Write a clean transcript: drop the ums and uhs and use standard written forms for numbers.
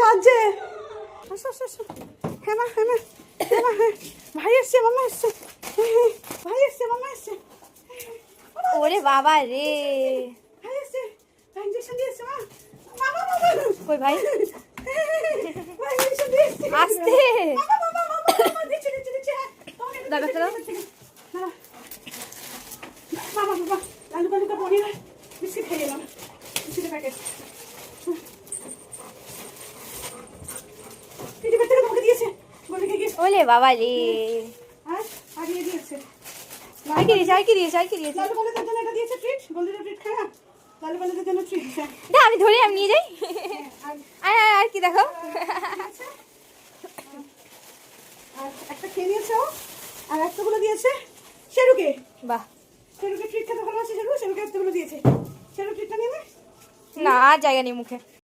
কাঁদছে। আসো আসো আসো। হ্যাঁ মা হ্যাঁ মা হ্যাঁ মা হ্যাঁ। ভাই এসছে মামা এসছে। ভাই এসছে মামা এসছে। ওরে বাবা রে, ভাই এসছে। ভাই ইঞ্জেকশন দিয়েছে মা। মামা মামা কই ভাই? ভাই ইঞ্জেকশন দিয়েছে। আস্তে মামা মামা মামা দিচ্ছে দিচ্ছে দিচ্ছে। দাদা দাদা মামা বাবা আলু বালুটা পনির বিস্কিট খেয়ে এলাম। বিস্কিটের প্যাকেট এই যে বাচ্চাটা তোমাকে দিয়েছে বলে খেয়ে গিয়েছে। ওলে বাবা রে, আর আগিয়ে দিয়েছে। আর কি দিয়েছে আর কি দিয়েছে আর কি দিয়েছে? লালু বালুদের জন্য এটা দিয়েছে ট্রিট। গোল্ডেনের ট্রিট খায় না, লালু বালুদের জন্য ট্রিট। দা আমি ধরে আমি নিয়ে যাই। আর আর আর কি দেখো? আর একটা খেয়ে নিয়েছে ও, আর একটাগুলো দিয়েছে শেরুকে। বাহ, শেরুকে ট্রিট খেতে ভালোবাসে শেরু, শেরুকে একটাগুলো দিয়েছে। শেরু ট্রিটটা নেবে না আর জায়গা নেই মুখে।